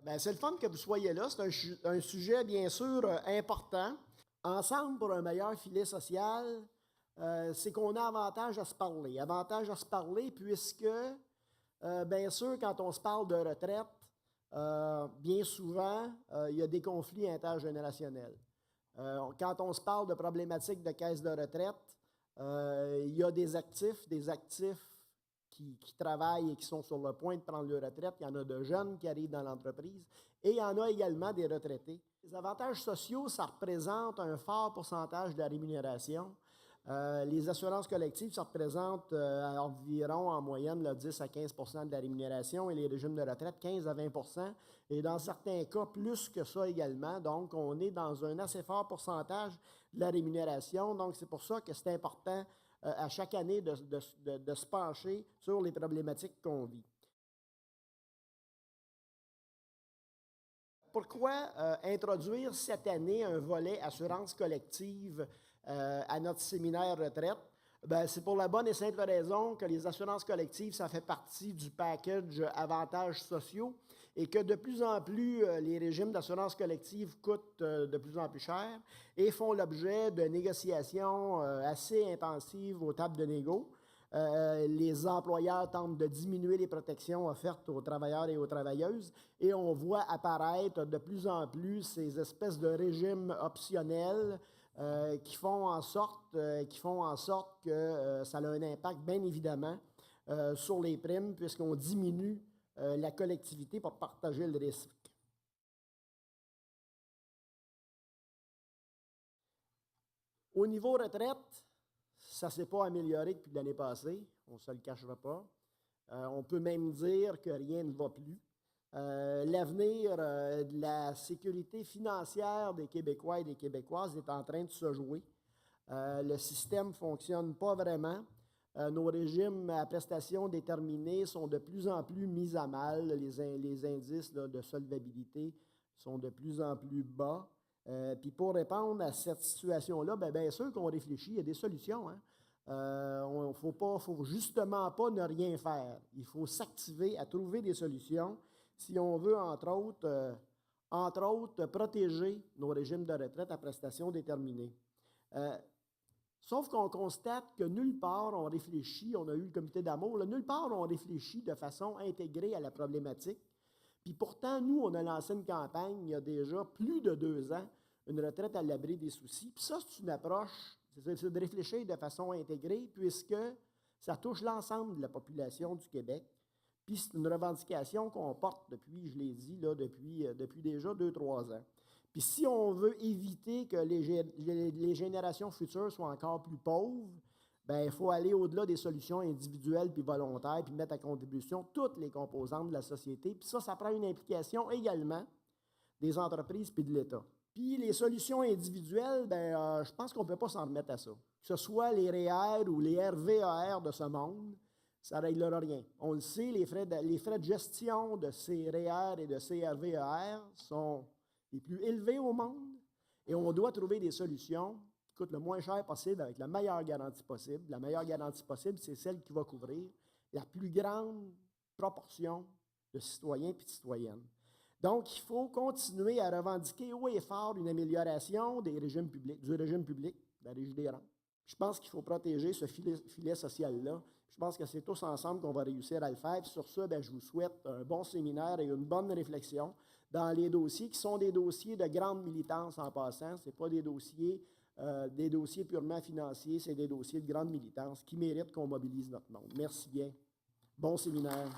Bien, c'est le fun que vous soyez là. C'est un sujet, bien sûr, important. Ensemble pour un meilleur filet social, c'est qu'on a avantage à se parler. Avantage à se parler puisque, bien sûr, quand on se parle de retraite, bien souvent, il y a des conflits intergénérationnels. Quand on se parle de problématiques de caisse de retraite, il y a des actifs qui travaillent et qui sont sur le point de prendre leur retraite. Il y en a de jeunes qui arrivent dans l'entreprise et il y en a également des retraités. Les avantages sociaux, ça représente un fort pourcentage de la rémunération. Les assurances collectives, ça représente environ en moyenne là, 10 à 15 de la rémunération et les régimes de retraite, 15 à 20 et dans certains cas, plus que ça également. Donc, on est dans un assez fort pourcentage de la rémunération. Donc, c'est pour ça que c'est important à chaque année de se pencher sur les problématiques qu'on vit. Pourquoi introduire cette année un volet assurance collective à notre séminaire retraite? Bien, c'est pour la bonne et simple raison que les assurances collectives, ça fait partie du package avantages sociaux et que de plus en plus, les régimes d'assurance collective coûtent de plus en plus cher et font l'objet de négociations assez intensives aux tables de négo. Les employeurs tentent de diminuer les protections offertes aux travailleurs et aux travailleuses et on voit apparaître de plus en plus ces espèces de régimes optionnels qui font en sorte que ça a un impact, bien évidemment, sur les primes, puisqu'on diminue la collectivité pour partager le risque. Au niveau retraite, ça ne s'est pas amélioré depuis l'année passée, on ne se le cachera pas. On peut même dire que rien ne va plus. L'avenir de la sécurité financière des Québécois et des Québécoises est en train de se jouer. Le système ne fonctionne pas vraiment. Nos régimes à prestations déterminées sont de plus en plus mis à mal. Les indices là, de solvabilité sont de plus en plus bas. Puis pour répondre à cette situation-là, bien sûr qu'on réfléchit, il y a des solutions. Hein? Il ne faut justement pas ne rien faire. Il faut s'activer à trouver des solutions si on veut, entre autres, protéger nos régimes de retraite à prestations déterminées. Sauf qu'on constate que nulle part on réfléchit, on a eu le comité d'amour, là, nulle part on réfléchit de façon intégrée à la problématique. Puis pourtant, nous, on a lancé une campagne il y a déjà plus de 2 ans, une retraite à l'abri des soucis. Puis ça, c'est une approche, c'est de réfléchir de façon intégrée, puisque ça touche l'ensemble de la population du Québec. Puis c'est une revendication qu'on porte depuis, je l'ai dit, là, depuis déjà 2-3 ans. Puis si on veut éviter que les générations futures soient encore plus pauvres, bien, il faut aller au-delà des solutions individuelles puis volontaires, puis mettre à contribution toutes les composantes de la société. Puis ça prend une implication également des entreprises puis de l'État. Puis les solutions individuelles, bien, je pense qu'on ne peut pas s'en remettre à ça. Que ce soit les REER ou les RVER de ce monde, ça ne réglera rien. On le sait, les frais de gestion de ces REER et de ces RVER sont les plus élevés au monde et on doit trouver des solutions qui coûtent le moins cher possible avec la meilleure garantie possible. La meilleure garantie possible, c'est celle qui va couvrir la plus grande proportion de citoyens et de citoyennes. Donc, il faut continuer à revendiquer haut et fort une amélioration du régime public, de la Régie des rentes. Je pense qu'il faut protéger ce filet social-là. Je pense que c'est tous ensemble qu'on va réussir à le faire. Puis sur ça, bien, je vous souhaite un bon séminaire et une bonne réflexion dans les dossiers qui sont des dossiers de grande militance en passant. Ce n'est pas des dossiers purement financiers, c'est des dossiers de grande militance qui méritent qu'on mobilise notre monde. Merci bien. Bon séminaire.